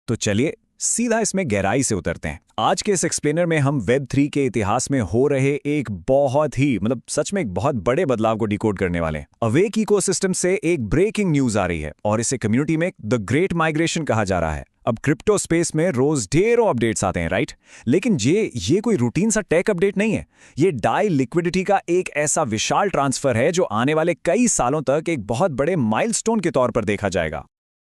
तो चलिए सीधा इसमें गहराई से उतरते हैं। आज के इस एक्सप्लेनर में हम वेब 3 के इतिहास में हो रहे एक बहुत ही सच में एक बहुत बड़े बदलाव को डिकोड करने वाले हैं। अवेक इकोसिस्टम से एक ब्रेकिंग न्यूज आ रही है और इसे कम्युनिटी में द ग्रेट माइग्रेशन कहा जा रहा है। अब क्रिप्टो स्पेस में रोज ढेरों अपडेट्स आते हैं, राइट? लेकिन ये कोई रूटीन सा टेक अपडेट नहीं है। ये डाई लिक्विडिटी का एक ऐसा विशाल ट्रांसफर है जो आने वाले कई सालों तक एक बहुत बड़े माइलस्टोन के तौर पर देखा जाएगा।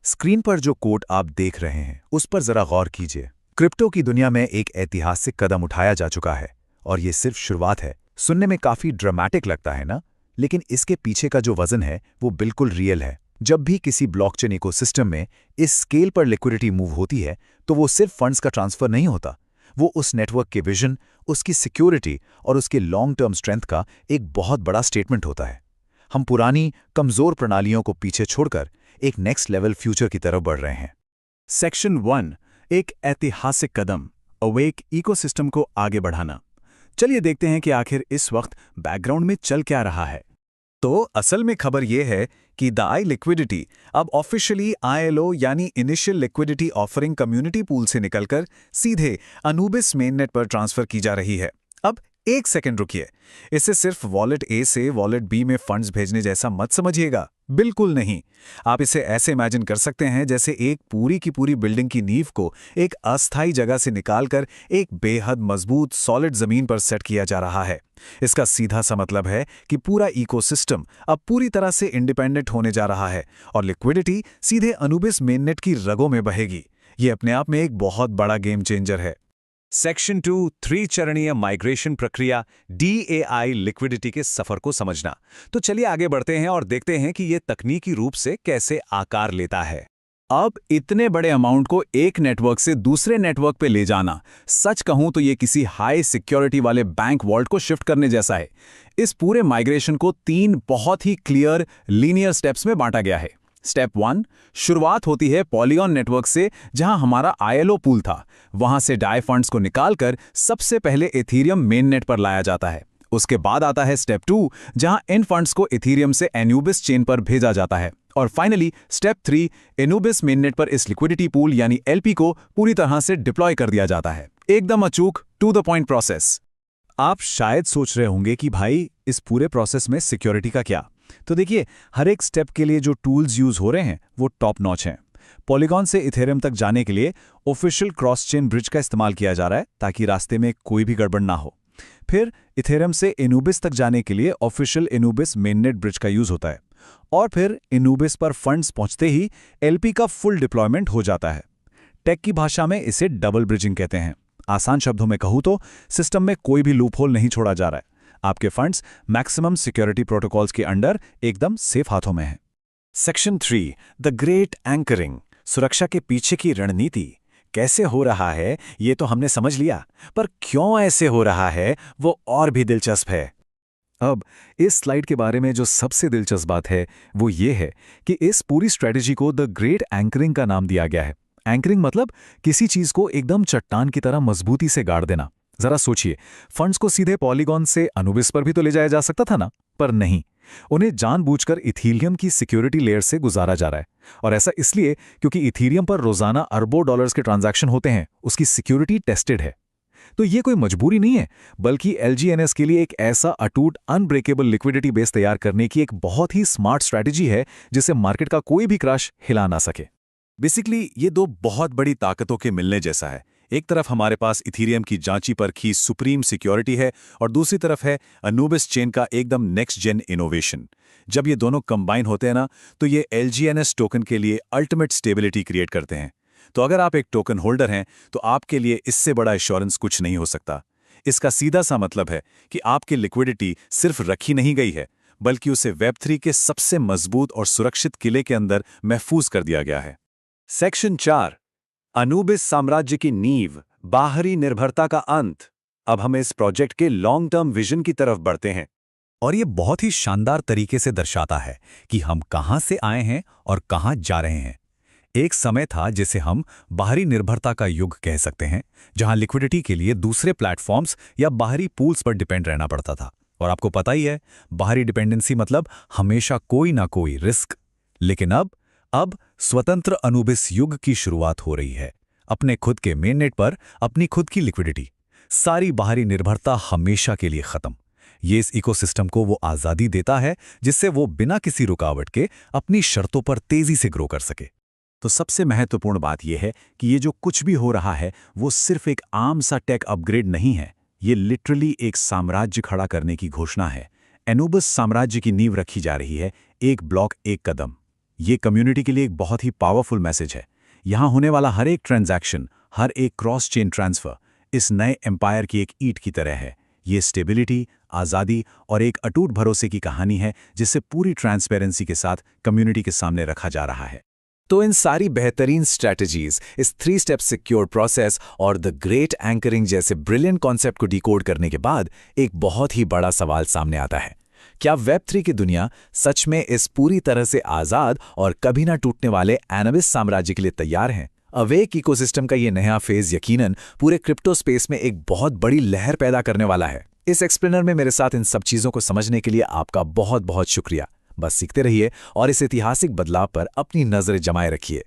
स्क्रीन पर जो कोड आप देख रहे हैं उस पर जरा गौर कीजिए। क्रिप्टो की दुनिया में एक ऐतिहासिक कदम उठाया जा चुका है और ये सिर्फ शुरुआत है। सुनने में काफी ड्रामेटिक लगता है ना, लेकिन इसके पीछे का जो वजन है वो बिल्कुल रियल है। जब भी किसी ब्लॉकचेन इकोसिस्टम में इस स्केल पर लिक्विडिटी मूव होती है तो वो सिर्फ फंड्स का ट्रांसफर नहीं होता, वो उस नेटवर्क के विजन, उसकी सिक्योरिटी और उसके लॉन्ग टर्म स्ट्रेंथ का एक बहुत बड़ा स्टेटमेंट होता है। हम पुरानी कमजोर प्रणालियों को पीछे छोड़कर एक नेक्स्ट लेवल फ्यूचर की तरफ बढ़ रहे हैं। सेक्शन 1, एक ऐतिहासिक कदम, अवेक इकोसिस्टम को आगे बढ़ाना। चलिए देखते हैं कि आखिर इस वक्त बैकग्राउंड में चल क्या रहा है। तो असल में खबर यह है कि द आई लिक्विडिटी अब ऑफिशियली ILO यानी initial liquidity offering community pool से निकलकर सीधे अनूबिस मेननेट पर ट्रांसफर की जा रही है। अब एक सेकंड रुकिए, इसे सिर्फ वॉलेट A से वॉलेट B में फंड्स भेजने जैसा मत समझिएगा, बिल्कुल नहीं। आप इसे ऐसे इमेजिन कर सकते हैं जैसे एक पूरी की पूरी बिल्डिंग की नींव को एक अस्थायी जगह से निकालकर एक बेहद मजबूत सॉलिड जमीन पर सेट किया जा रहा है। इसका सीधा सा मतलब है कि पूरा इकोसिस्टम अब पूरी तरह से इंडिपेंडेंट होने जा रहा है और लिक्विडिटी सीधे अनूबिस मेननेट की रगों में बहेगी। ये अपने आप में एक बहुत बड़ा गेम चेंजर है। सेक्शन 2, 3 चरणीय माइग्रेशन प्रक्रिया, DAI लिक्विडिटी के सफर को समझना। तो चलिए आगे बढ़ते हैं और देखते हैं कि यह तकनीकी रूप से कैसे आकार लेता है। अब इतने बड़े अमाउंट को एक नेटवर्क से दूसरे नेटवर्क पे ले जाना, सच कहूं तो ये किसी हाई सिक्योरिटी वाले बैंक वॉल्ट को शिफ्ट करने जैसा है। इस पूरे माइग्रेशन को 3 बहुत ही क्लियर लीनियर स्टेप्स में बांटा गया है। स्टेप 1, शुरुआत होती है पॉलीगॉन नेटवर्क से, जहां हमारा ILO पूल था। वहां से डाई फंड्स को निकालकर सबसे पहले इथीरियम मेननेट पर लाया जाता है। उसके बाद आता है स्टेप 2, जहां इन फंड्स को इथीरियम से एन्यूबिस चेन पर भेजा जाता है। और फाइनली स्टेप 3, एन्यूबिस मेननेट पर इस लिक्विडिटी पूल यानी LP को पूरी तरह से डिप्लॉय कर दिया जाता है। एकदम अचूक, टू द पॉइंट प्रोसेस। आप शायद सोच रहे होंगे कि भाई इस पूरे प्रोसेस में सिक्योरिटी का क्या? तो देखिए, हर एक स्टेप के लिए जो टूल्स यूज हो रहे हैं वो टॉप नॉच हैं। पॉलीगॉन से इथेरियम तक जाने के लिए ऑफिशियल क्रॉस चेन ब्रिज का इस्तेमाल किया जा रहा है ताकि रास्ते में कोई भी गड़बड़ ना हो। फिर इथेरियम से एनूबिस तक जाने के लिए ऑफिशियल एनूबिस मेननेट ब्रिज का यूज होता है और फिर एनूबिस पर फंड्स पहुंचते ही LP का फुल डिप्लॉयमेंट हो जाता है। टेक की भाषा में इसे डबल ब्रिजिंग कहते हैं। आसान शब्दों में कहूं तो सिस्टम में कोई भी लूपहोल नहीं छोड़ा जा रहा है। आपके फंड्स मैक्सिमम सिक्योरिटी प्रोटोकॉल्स के अंडर एकदम सेफ हाथों में हैं। सेक्शन 3, द ग्रेट एंकरिंग, सुरक्षा के पीछे की रणनीति। कैसे हो रहा है ये तो हमने समझ लिया, पर क्यों ऐसे हो रहा है वो और भी दिलचस्प है। अब इस स्लाइड के बारे में जो सबसे दिलचस्प बात है वो ये है कि इस पूरी स्ट्रेटेजी को द ग्रेट एंकरिंग का नाम दिया गया है। एंकरिंग मतलब किसी चीज को एकदम चट्टान की तरह मजबूती से गाड़ देना। जरा सोचिए, फंड्स को सीधे पॉलीगॉन से अनूबिस पर भी तो ले जाया जा सकता था ना, पर नहीं, उन्हें जानबूझकर इथीरियम की सिक्योरिटी लेयर से गुजारा जा रहा है। और ऐसा इसलिए क्योंकि इथीरियम पर रोजाना अरबों डॉलर्स के ट्रांजैक्शन होते हैं, उसकी सिक्योरिटी टेस्टेड है। तो ये कोई मजबूरी नहीं है, बल्कि LGNS के लिए एक ऐसा अटूट अनब्रेकेबल लिक्विडिटी बेस तैयार करने की एक बहुत ही स्मार्ट स्ट्रैटेजी है जिसे मार्केट का कोई भी क्रैश हिला ना सके। बेसिकली ये 2 बहुत बड़ी ताकतों के मिलने जैसा है। एक तरफ हमारे पास इथीरियम की जांची परखी सुप्रीम सिक्योरिटी है और दूसरी तरफ है अनूबिस चेन का एकदम नेक्स्ट जेन इनोवेशन। जब ये दोनों कंबाइन होते हैं ना, तो ये LGNS टोकन के लिए अल्टीमेट स्टेबिलिटी क्रिएट करते हैं। तो अगर आप एक टोकन होल्डर हैं तो आपके लिए इससे बड़ा एश्योरेंस कुछ नहीं हो सकता। इसका सीधा सा मतलब है कि आपकी लिक्विडिटी सिर्फ रखी नहीं गई है, बल्कि उसे वेब3 के सबसे मजबूत और सुरक्षित किले के अंदर महफूज कर दिया गया है। सेक्शन 4, अनूबिस साम्राज्य की नींव, बाहरी निर्भरता का अंत। अब हम इस प्रोजेक्ट के लॉन्ग टर्म विजन की तरफ बढ़ते हैं और ये बहुत ही शानदार तरीके से दर्शाता है कि हम कहां से आए हैं और कहां जा रहे हैं। एक समय था जिसे हम बाहरी निर्भरता का युग कह सकते हैं, जहां लिक्विडिटी के लिए दूसरे प्लेटफॉर्म्स या बाहरी पूल्स पर डिपेंड रहना पड़ता था। और आपको पता ही है, बाहरी डिपेंडेंसी मतलब हमेशा कोई ना कोई रिस्क। लेकिन अब अब स्वतंत्र अनुबिस युग की शुरुआत हो रही है। अपने खुद के मेननेट पर अपनी खुद की लिक्विडिटी, सारी बाहरी निर्भरता हमेशा के लिए खत्म। ये इस इकोसिस्टम को वो आज़ादी देता है जिससे वो बिना किसी रुकावट के अपनी शर्तों पर तेजी से ग्रो कर सके। तो सबसे महत्वपूर्ण बात यह है कि ये जो कुछ भी हो रहा है वो सिर्फ एक आम सा टेक अपग्रेड नहीं है, ये लिटरली एक साम्राज्य खड़ा करने की घोषणा है। एनुबिस साम्राज्य की नींव रखी जा रही है, एक ब्लॉक एक कदम। ये कम्युनिटी के लिए एक बहुत ही पावरफुल मैसेज है। यहाँ होने वाला हर एक ट्रांजैक्शन, हर एक क्रॉस चेन ट्रांसफर इस नए एम्पायर की एक ईंट की तरह है। ये स्टेबिलिटी, आज़ादी और एक अटूट भरोसे की कहानी है जिसे पूरी ट्रांसपेरेंसी के साथ कम्युनिटी के सामने रखा जा रहा है। तो इन सारी बेहतरीन स्ट्रैटेजीज, इस 3 स्टेप सिक्योर प्रोसेस और द ग्रेट एंकरिंग जैसे ब्रिलियंट कॉन्सेप्ट को डिकोड करने के बाद एक बहुत ही बड़ा सवाल सामने आता है। क्या वेब3 की दुनिया सच में इस पूरी तरह से आज़ाद और कभी ना टूटने वाले एनुबिस साम्राज्य के लिए तैयार है? अवेक इकोसिस्टम का ये नया फेज यकीनन पूरे क्रिप्टो स्पेस में एक बहुत बड़ी लहर पैदा करने वाला है। इस एक्सप्लेनर में मेरे साथ इन सब चीज़ों को समझने के लिए आपका बहुत बहुत शुक्रिया। बस सीखते रहिए और इस ऐतिहासिक बदलाव पर अपनी नजरें जमाए रखिए।